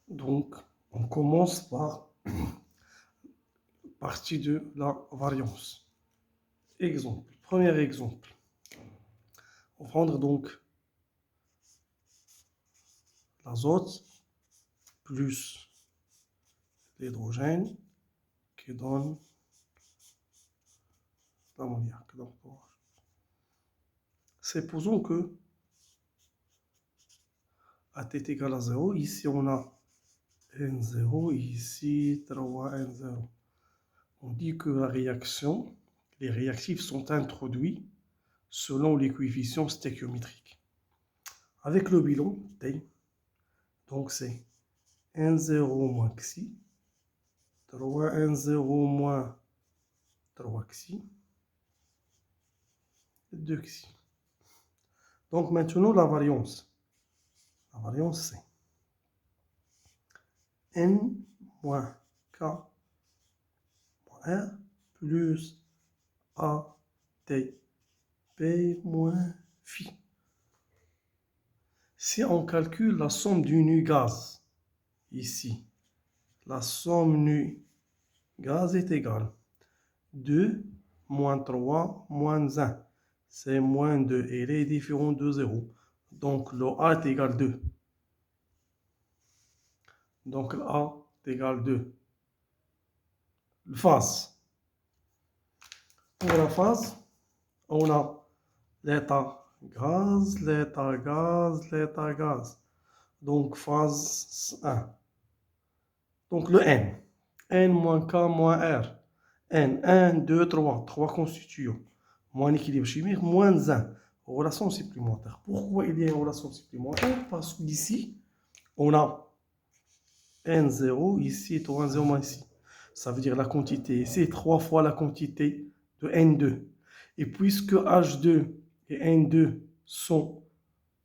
Donc, on commence par partie de la variance. Exemple, premier exemple. On va prendre donc l'azote plus l'hydrogène qui donne l'ammoniac. Donc, supposons que à t est égal à 0, ici on a N0, ici 3N0. On dit que les réactifs sont introduits selon les coefficients stéchiométriques. Avec le bilan T, donc c'est N0 moins Xi, 3N0 moins 3Xi, 2Xi. Donc maintenant la variance. La variance c'est N moins K moins R plus A T P moins Phi. Si on calcule la somme du nu gaz, ici, la somme nu gaz est égale 2 moins 3 moins 1. C'est moins 2 et il est différent de 0. Donc le A est égal à 2. Donc le A est égal à 2. Phase. Pour la phase, on a l'état gaz, l'état gaz, l'état gaz. Donc phase 1. Donc le N. N moins K moins R. N, 1, 2, 3. 3 constituants. Moins l'équilibre chimique, moins 1. Relation supplémentaire. Pourquoi il y a une relation supplémentaire? Parce qu'ici, on a N0, ici 3N0 moins ici. Ça veut dire la quantité ici est 3 fois la quantité de N2. Et puisque H2 et N2 sont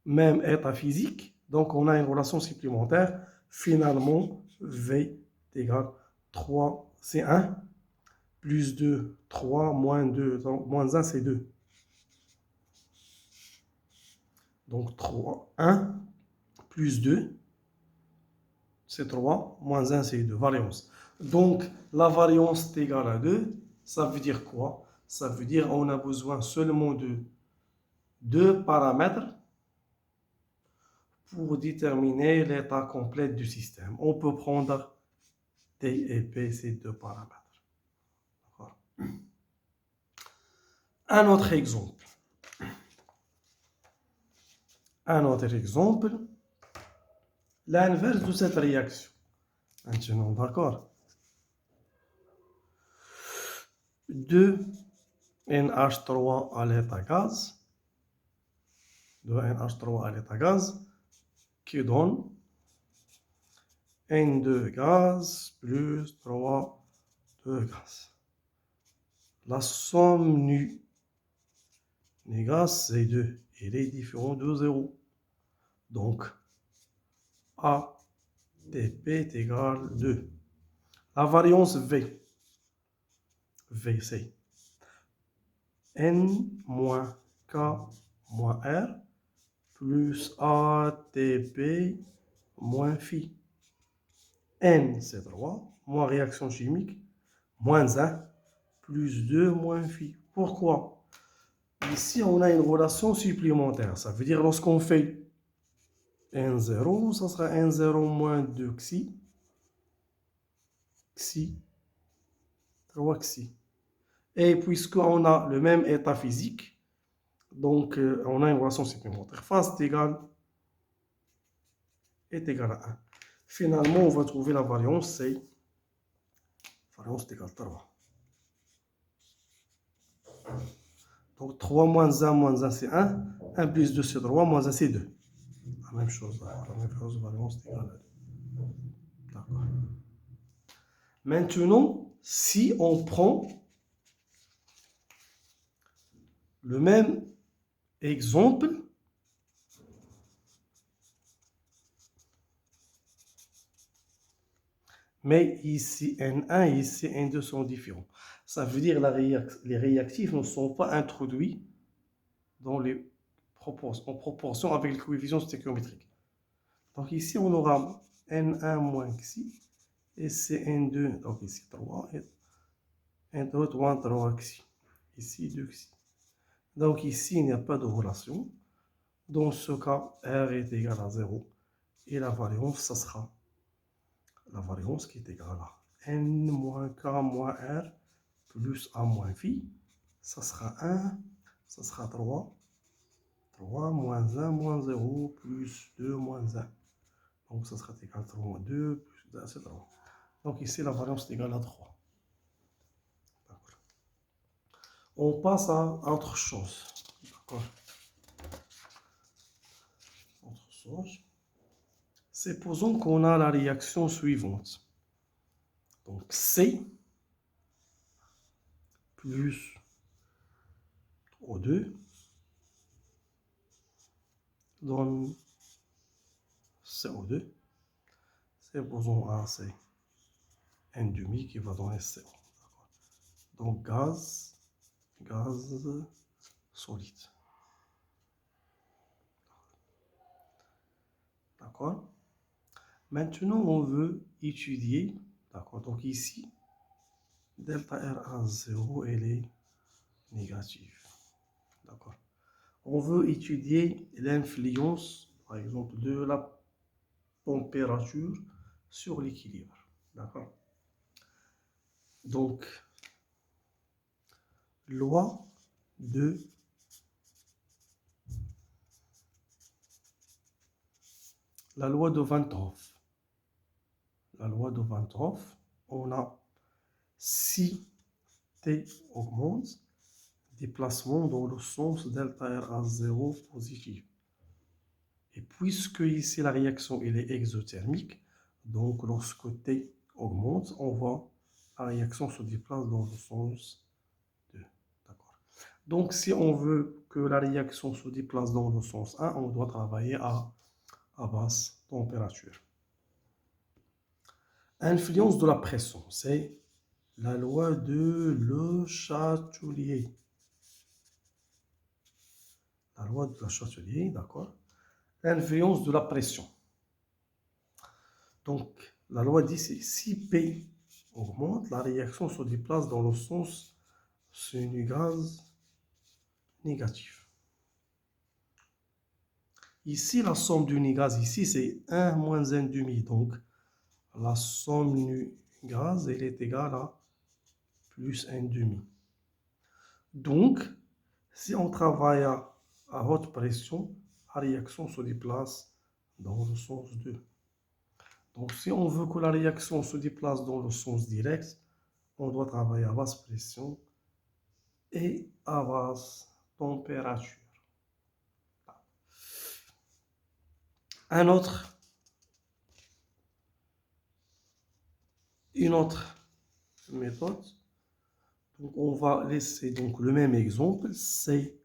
même état physique, donc on a une relation supplémentaire. Finalement, V égale 3, c'est 1, plus 2, 3, moins 2, donc moins 1, c'est 2. Donc 3, 1, plus 2, c'est 3, moins 1, c'est 2, variance. Donc la variance est égale à 2, ça veut dire quoi? Ça veut dire qu'on a besoin seulement de deux paramètres pour déterminer l'état complet du système. On peut prendre T et P, ces deux paramètres. Un autre exemple. Un autre exemple. L'inverse de cette réaction. Maintenant, d'accord. 2NH3 à l'état gaz. 2NH3 à l'état gaz qui donne N2 gaz plus 3 de gaz. La somme nu des gaz, c'est 2. Il est différent de 0. Donc, ATP est égal à 2. La variance V. V, c'est N moins K moins R plus ATP moins Phi. N, c'est 3, moins réaction chimique, moins 1, plus 2, moins Phi. Pourquoi? Ici, on a une relation supplémentaire. Ça veut dire lorsqu'on fait N0, ça sera N0 moins 2 Xi, Xi, 3 Xi. Et puisqu'on a le même état physique, donc on a une relation supplémentaire. Phase est égale à 1. Finalement, on va trouver la variance, c'est variance est égale à 3. Donc 3 moins 1 c'est 1. 1 plus 2 c'est 3, moins 1 c'est 2. La même chose, variance est égale à 2. D'accord. Maintenant, si on prend le même exemple, mais ici N1 et ici N2 sont différents. Ça veut dire que les réactifs ne sont pas introduits dans en proportion avec les coefficients stéchiométriques. Donc ici, on aura N1 moins xi, et c'est N2, donc ici 3, et N2 moins 3 xi, ici 2 xi. Donc ici, il n'y a pas de relation. Dans ce cas, R est égal à 0, et la variance, ça sera la variance qui est égale à N moins K moins R plus A moins phi, ça sera 1, ça sera 3, 3 moins 1 moins 0 plus 2 moins 1. Donc ça sera égal à 3 moins 2 plus 2, c'est 3. Donc ici, la variance est égale à 3. On passe à autre chose. D'accord. Autre chose. Supposons qu'on a la réaction suivante. Donc C plus O2 donne CO2. Supposons A, c'est N demi qui va donner CO. Donc gaz solide. D'accord. Maintenant, on veut étudier, d'accord, donc ici, delta R à 0, elle est négative. D'accord. On veut étudier l'influence, par exemple, de la température sur l'équilibre. D'accord. Donc, loi de la loi de Van 't Hoff. La loi de Van 't Hoff, on a si T augmente, déplacement dans le sens delta R à 0 positif. Et puisque ici la réaction elle est exothermique, donc lorsque T augmente, on voit la réaction se déplace dans le sens 2. D'accord. Donc si on veut que la réaction se déplace dans le sens 1, on doit travailler à basse température. Influence de la pression, c'est la loi de Le Chatelier. La loi de Le Chatelier, d'accord. Influence de la pression. Donc, la loi dit c'est si P augmente, la réaction se déplace dans le sens du gaz négatif. Ici, la somme du gaz, ici, c'est 1 moins 1 demi. Donc, la somme du gaz, elle est égale à plus 1 demi. Donc, si on travaille à haute pression, la réaction se déplace dans le sens 2. Donc, si on veut que la réaction se déplace dans le sens direct, on doit travailler à basse pression et à basse température. Une autre méthode. Donc, on va laisser donc le même exemple. C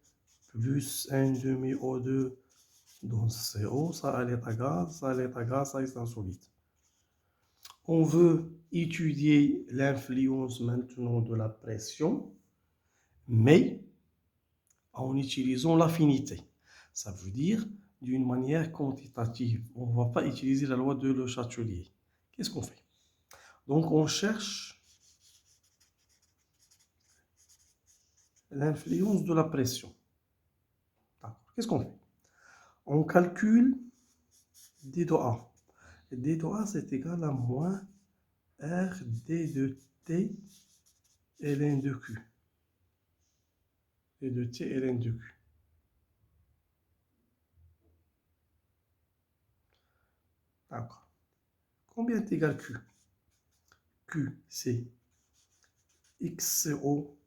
plus 1 demi O2 dans CO, ça est à gaz, ça est à gaz, ça est un solide. On veut étudier l'influence maintenant de la pression, mais en utilisant l'affinité. Ça veut dire d'une manière quantitative. On ne va pas utiliser la loi de Le Chatelier. Qu'est-ce qu'on fait? Donc on cherche l'influence de la pression. Qu'est-ce qu'on fait? On calcule d de A. D de A, c'est égal à moins R d de T ln de Q. D de T ln de Q. D'accord. Combien est égal Q? Q, c'est XCO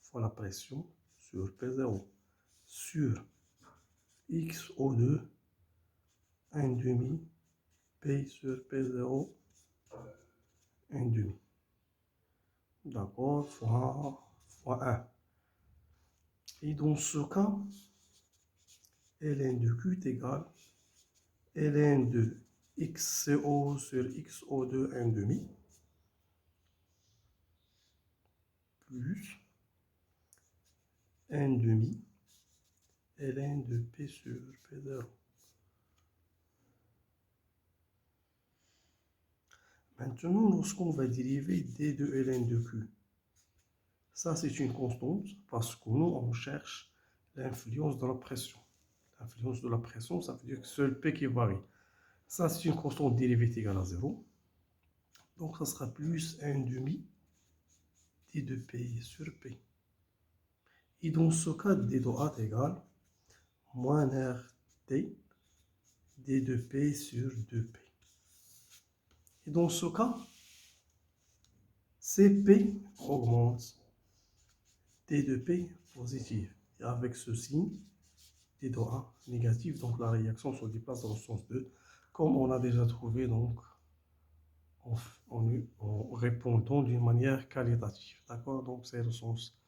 fois la pression sur P0 sur XO2 1 demi P sur P0 1 demi. D'accord, fois 1. Et dans ce cas, ln de Q est égal ln de XCO sur XO2 1 demi plus 1 demi ln de P sur P0. Maintenant, lorsqu'on va dériver d de ln de q, ça c'est une constante parce que nous, on cherche l'influence de la pression. L'influence de la pression, ça veut dire que seul P qui varie. Ça, c'est une constante dérivée égale à 0. Donc, ça sera plus 1 demi d de P sur P. Et dans ce cas, d de A est égal moins RT d de P sur 2P. Et dans ce cas, CP augmente, d de P positif. Et avec ce signe, d de A négatif, donc la réaction se déplace dans le sens 2, comme on a déjà trouvé donc en répondant d'une manière qualitative. D'accord? Donc c'est le sens